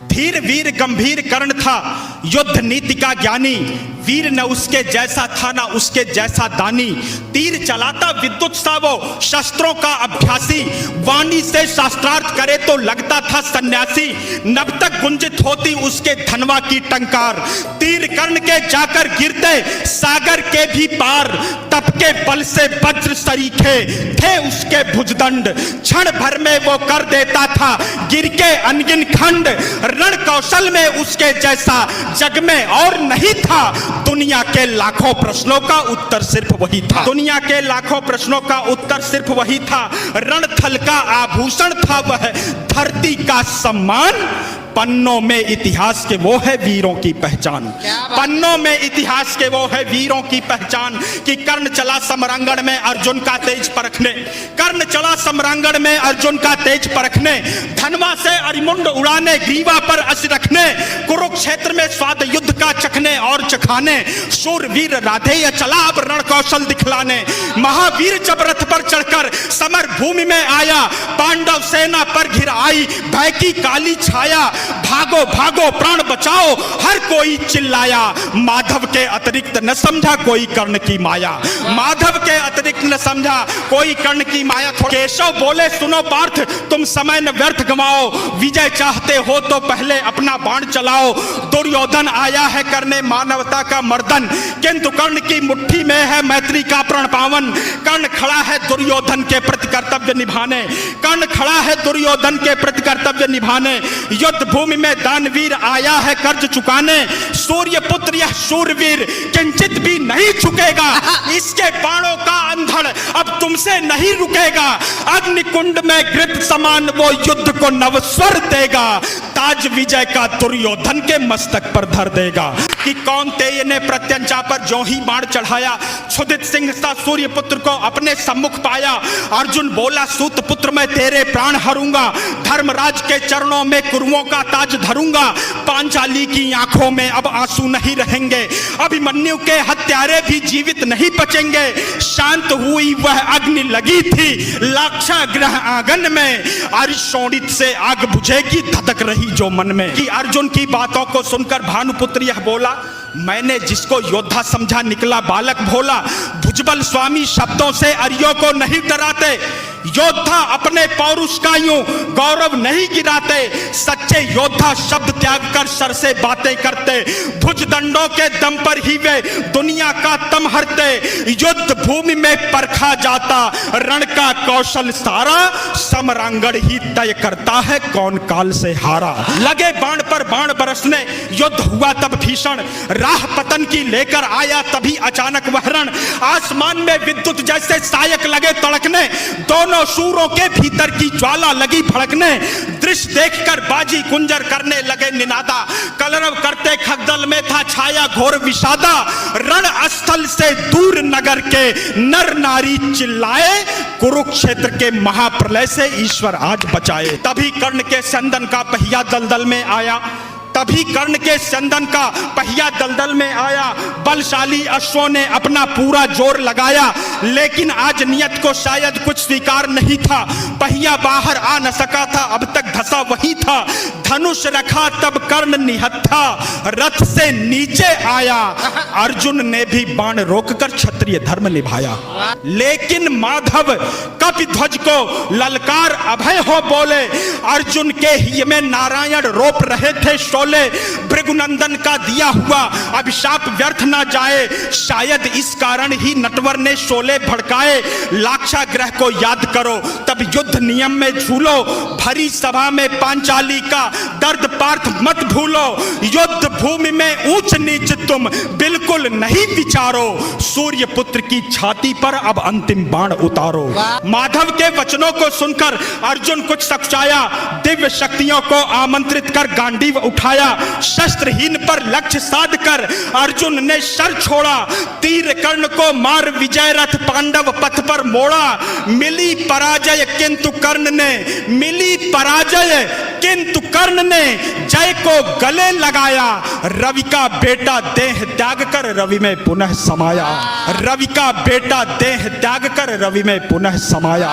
धीर वीर गंभीर कर्ण था, युद्ध नीति का ज्ञानी। वीर न उसके जैसा था न उसके जैसा दानी। तीर चलाता विद्युत सा वो, शस्त्रों का अभ्यासी। वाणी से शास्त्रार्थ करे तो लगता था सन्यासी। नभ तक गुंजित होती उसके धनवा की टंकार। तीर कर्ण के जाकर गिरते सागर के भी पार। तप के बल से वज्र सरीखे थे उसके भुजदंड। क्षण भर में वो कर देता था गिर के अनगिन खंड। रण कौशल में उसके जैसा जग में और नहीं था। दुनिया के लाखों प्रश्नों का उत्तर सिर्फ वही था। दुनिया के लाखों प्रश्नों का उत्तर सिर्फ वही था। रणथल का आभूषण था वह, धरती का सम्मान। पन्नों में इतिहास के वो है वीरों की पहचान। पन्नों में इतिहास के वो है वीरों की पहचान। कि कर्ण चला समरांगण में अर्जुन का तेज परखने। कर्ण चला समरांगण में अर्जुन का तेज परखने। धनवा से अरिमुंड उड़ाने, ग्रीवा पर अस रखने। कुरुक्षेत्र में स्वाद युद्ध का चखने और चखाने। शूरवीर राधेय चला अब रण कौशल दिखलाने। महावीर जब रथ पर चढ़कर समर भूमि में आया। पांडव सेना पर घिर आई भय की काली छाया। भागो भागो प्राण बचाओ हर कोई चिल्लाया। माधव के अतिरिक्त न समझा कोई कर्ण की माया। माधव के अतिरिक्त न समझा कोई कर्ण की माया। केशव बोले सुनो पार्थ तुम समय न व्यर्थ गवाओ। विजय चाहते हो तो पहले अपना बाण चलाओ। दुर्योधन आया है करने मानवता का मर्दन, किंतु कर्ण की मुट्ठी में है मैत्री का प्रण पावन। कर्ण खड़ा है दुर्योधन के प्रति कर्तव्य निभाने। कर्ण खड़ा है दुर्योधन के प्रति कर्तव्य निभाने। युद्ध भूमि में दानवीर आया है कर्ज चुकाने। सूर्य पुत्र यह शूरवीर किंचित भी नहीं झुकेगा। इसके बाणों का अंधड़ अब तुमसे नहीं रुकेगा। अग्निकुंड में घृत समान वो युद्ध को नवस्वर देगा। ताज विजय का दुर्योधन के मस्तक पर धर देगा। कि कौन्तेय ने प्रत्यंचा पर जो ही बाण चढ़ाया। क्षुधित सिंह सा सूर्य पुत्र को अपने सम्मुख पाया। अर्जुन बोला सूत पुत्र मैं तेरे प्राण हरूंगा। धर्मराज के चरणों में कुरुओं का ताज धरूंगा। पांचाली की आंखों में अब आंसू नहीं रहेंगे। अभिमन्यु के हत्यारे भी जीवित नहीं बचेंगे। शांत हुई वह अग्नि लगी थी लाक्षागृह आंगन में। अरिशोणित से आग बुझेगी धधक रही जो मन में। कि अर्जुन की बातों को सुनकर भानुपुत्र यह बोला मैंने जिसको योद्धा समझा निकला बालक भोला। भुजबल स्वामी शब्दों से अरियों को नहीं डराते। योद्धा अपने पौरुष का यूं गौरव नहीं गिराते। सच्चे योद्धा शब्द त्याग कर सर से बातें करते। भुजदंडों के दम पर ही वे दुनिया का तम हरते। युद्ध भूमि में परखा जाता रण का कौशल सारा। समरांगण ही तय करता है कौन काल से हारा। लगे बाण पर बाण बरसने युद्ध हुआ तब भीषण। राह पतन की लेकर आया तभी अचानक वह रण। आसमान में विद्युत जैसे सायक लगे तड़कने। दोनों शूरों के भीतर की ज्वाला लगी भड़कने। दृश्य देखकर बाजी कुंजर करने लगे निनादा। कलरव करते खगदल में था छाया घोर विषादा। रण स्थल से दूर नगर के नर नारी चिल्लाए। कुरुक्षेत्र के महाप्रलय से ईश्वर आज बचाए। तभी कर्ण के संदन का पहिया दलदल में आया। तभी कर्ण के संदन का पहिया दलदल में आया। बलशाली अश्वों ने अपना पूरा जोर लगाया। लेकिन आज नियत को शायद कुछ स्वीकार नहीं था। पहिया बाहर आ न सका था, अब तक धसा वही था। धनुष रखा तब कर्ण निहत्था रथ से नीचे आया। अर्जुन ने भी बाण रोककर क्षत्रिय धर्म निभाया। लेकिन माधव कपिध्वज को ललकार अभय हो बोले। अर्जुन के हिय में नारायण रोप रहे थे शोले। भृगुनंदन का दिया हुआ अभिशाप व्यर्थ ना जाए। शायद इस कारण ही नटवर ने शोले भड़काए। लाक्षागृह को याद करो तब युद्ध नियम में झूलो। भरी सभा में पांचाली का दर्द पार्थ मत भूलो। युद्ध भूमि में ऊंच नीच तुम बिल्कुल नहीं विचारो। सूर्य पुत्र की छाती पर अब अंतिम बाण उतारो। माधव के वचनों को सुनकर अर्जुन कुछ सकुचाया। दिव्य शक्तियों को आमंत्रित कर गांडीव उठाया। शस्त्रहीन पर लक्ष्य साध कर अर्जुन ने शर छोड़ा। तीर कर्ण को मार विजय रथ पांडव पथ पर मोड़ा। मिली पराजय किंतु कर्ण ने, मिली पराजय किंतु कर्ण ने जय को गले लगाया। रवि का बेटा देह त्याग कर रवि में पुनः समाया। रवि का बेटा देह त्याग कर रवि में पुनः समाया।